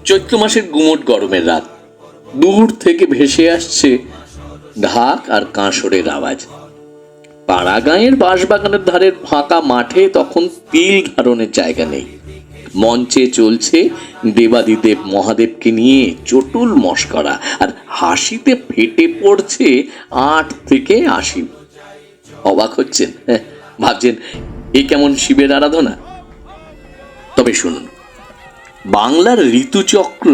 চৈত্র মাসের গুমোট গরমের রাত, দূর থেকে ভেসে আসছে ঢাক আর কাঁসরের আওয়াজ। পাড়া গাঁয়ের বাঁশবাগানের ধারের ফাঁকা মাঠে তখন তিল ধারণের জায়গা নেই। মঞ্চে চলছে দেবাদিদেব মহাদেবকে নিয়ে চটুল মশকরা, আর হাসিতে ফেটে পড়ছে 8 থেকে 80। অবাক হচ্ছেন, ভাবছেন এ কেমন শিবের আরাধনা? তবে শুনুন, বাংলার ঋতুচক্র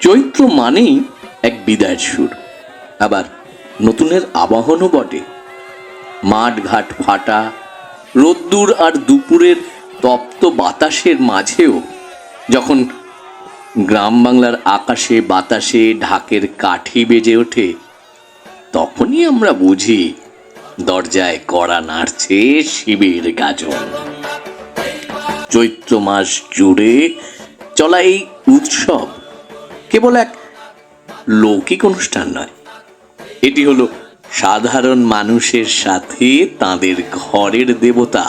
চৈত্র মানেই এক বিদায়ের সুর, আবার নতুনের আবাহনও বটে। মাঠ ঘাট ফাটা, রোদ্দুর আর দুপুরের তপ্ত বাতাসের মাঝেও যখন গ্রাম বাংলার আকাশে বাতাসে ঢাকের কাঠি বেজে ওঠে, তখনই আমরা বুঝি দরজায় কড়া নাড়ছে শিবের গাজন। চৈত্র মাস জুড়ে চলা এই উৎসব কেবল এক লৌকিক অনুষ্ঠান নয়, এটি হলো সাধারণ মানুষের সাথে তাদের ঘরের দেবতা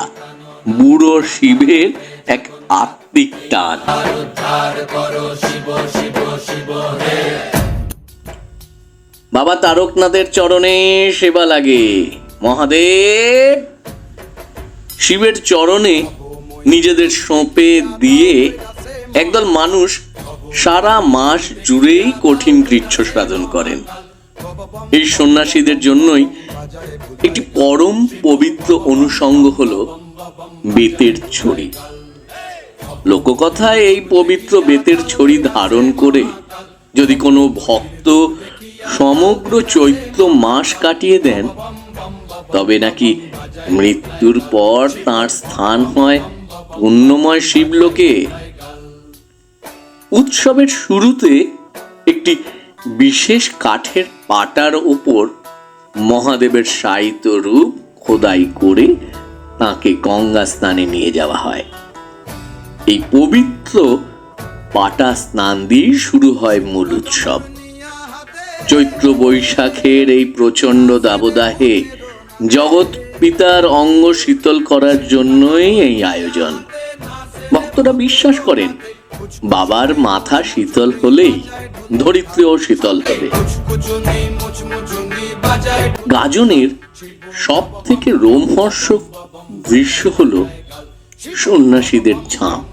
বুড়ো শিবের এক আত্মিক টান। বাবা তারকনাথের চরণে সেবা লাগে মহাদেব। শিবের চরণে নিজেদের সঁপে দিয়ে একদল মানুষ সারা মাস জুড়েই কঠিন কৃচ্ছ সাধন করেন। এই সন্ন্যাসীদের জন্যই একটি পরম পবিত্র অনুষঙ্গ হলো বেতের ছড়ি। লোককথায় এই পবিত্র বেতের ছড়ি ধারণ করে যদি কোনো ভক্ত সমগ্র চৈত্র মাস কাটিয়ে দেন, তবে নাকি মৃত্যুর পর তার স্থান হয় পুণ্যময় শিবলোকে। উৎসবের শুরুতে একটি বিশেষ কাঠের পাটার ওপর মহাদেবের শায়িত রূপ খোদাই করে তাকে গঙ্গা স্নানে নিয়ে যাওয়া হয়। এই পবিত্র পাটা স্নান দিয়ে শুরু হয় মূল উৎসব। চৈত্র বৈশাখের এই প্রচন্ড দাবদাহে জগৎ পিতার অঙ্গ শীতল করার জন্যই এই আয়োজন। ভক্তরা বিশ্বাস করেন বাবার মাথা শীতল হলেই ধরিত্রীও শীতল হবে। গাজনের সব থেকে রোমহর্ষক দৃশ্য হলো সন্ন্যাসীদের ঝাঁপ।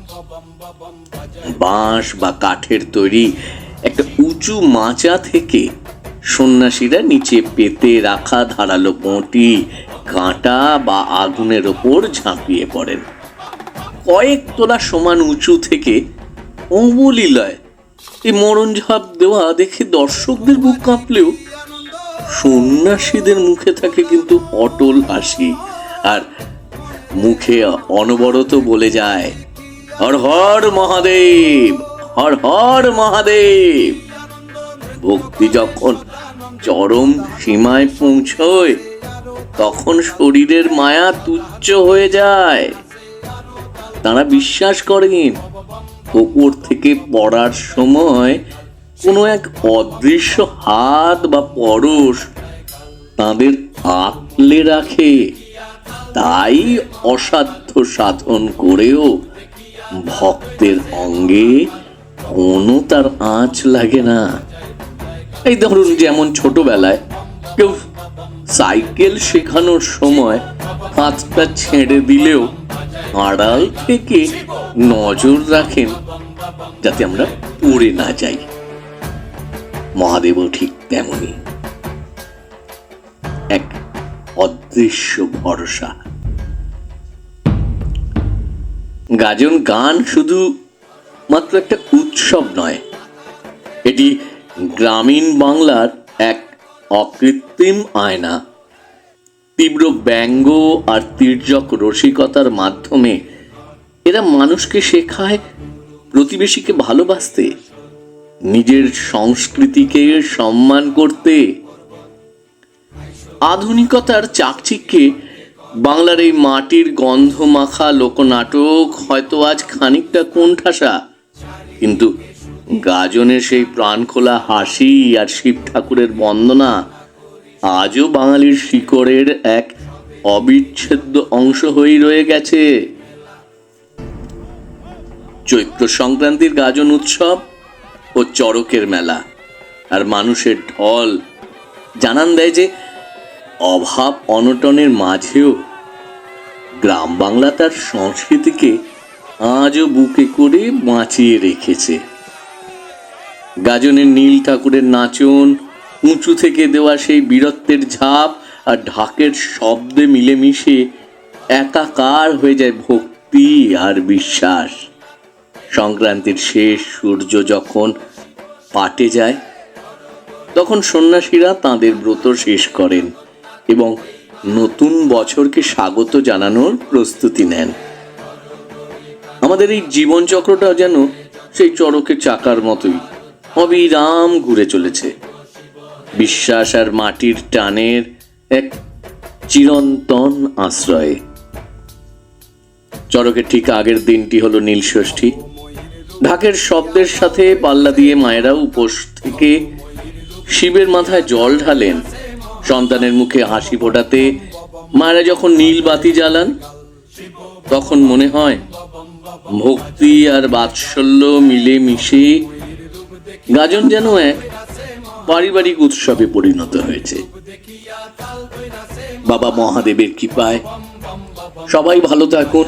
বাঁশ বা কাঠের তৈরি একটা উঁচু মাচা থেকে সন্ন্যাসীরা নিচে পেতে রাখা ধারালো বঁটি, কাঁটা বা আগুনের ওপর ঝাঁপিয়ে পড়েন। কয়েক তোলা সমান উঁচু থেকে অবলীলায় এই মরণ ঝাঁপ দেওয়া দেখে দর্শকদের বুক কাঁপলেও সন্ন্যাসীদের মুখে থাকে কিন্তু অটল হাসি, আর মুখে অনবরত বলে যায় হর হর মহাদেব, হর হর মহাদেব। ভক্তি যখন চরম সীমায় পৌঁছয় তখন শরীরের মায়া তুচ্ছ হয়ে যায়। তারা বিশ্বাস করেন ওপর থেকে পড়ার সময় কোনো এক অদৃশ্য হাত বা পরশ তাদের আঁকলে রাখে। তাই অসাধ্য সাধন করেও ভক্তের অঙ্গে কোনো তার আঁচ লাগে না। এই ধরুন, যেমন ছোটবেলায় কেউ সাইকেল শেখানোর সময় হাতটা ছেড়ে দিলেও আড়াল থেকে নজর রাখেন যাতে আমরা পড়ে না যাই, মহাদেবও ঠিক তেমনি এক অদৃশ্য ভরসা। গাজন গান শুধু মাত্র একটা উৎসব নয়, এটি গ্রামীণ বাংলার এক অকৃত্রিম আয়না। তীব্র ব্যঙ্গ আর তির্যক রসিকতার মাধ্যমে এরা মানুষকে শেখায় প্রতিবেশীকে ভালোবাসতে, নিজের সংস্কৃতিকে সম্মান করতে। আধুনিকতার চাকচিক্যে বাংলার এই মাটির গন্ধ মাখা লোকনাটক হয়তো আজ খানিকটা কোণঠাসা, কিন্তু গাজনের সেই প্রাণখোলা হাসি আর শিব ঠাকুরের বন্দনা আজও বাঙালির শিকড়ের এক অবিচ্ছেদ্য অংশ হয়েই রয়ে গেছে। চৈত্র সংক্রান্তির গাজন উৎসব ও চড়কের মেলা আর মানুষের ঢল জানান দেয় যে অভাব অনটনের মাঝেও গ্রাম বাংলা তার সংস্কৃতিকে আজও বুকে করে বাঁচিয়ে রেখেছে। গাজনের নীল ঠাকুরের নাচন, উঁচু থেকে দেওয়া সেই বীরত্বের ঝাঁপ আর ঢাকের শব্দে মিলেমিশে একাকার হয়ে যায় ভক্তি আর বিশ্বাস। সংক্রান্তির শেষ সূর্য যখন পাটে যায় তখন সন্ন্যাসীরা তাঁদের ব্রত শেষ করেন এবং নতুন বছরকে স্বাগত জানানোর প্রস্তুতি নেন। আমাদের এই জীবনচক্রটাও যেন সেই চড়কের চাকার মতোই অবিরাম ঘুরে চলেছে, বিশ্বাস আর মাটির টানের এক চিরন্তন আশ্রয়ে। চড়কের ঠিক আগের দিনটি হলো নীলষষ্ঠী। ঢাকের শব্দের সাথে পাল্লা দিয়ে মায়েরা উপোস থেকে শিবের মাথায় জল ঢালেন। সন্তানের মুখে হাসি ফোটাতে মায়েরা যখন নীল বাতি জ্বালান তখন মনে হয় ভক্তি আর বাৎসল্য মিলে মিশে গাজন যেন এক পারিবারিক উৎসবে পরিণত হয়েছে। বাবা মহাদেবের কৃপায় সবাই ভালো থাকুন।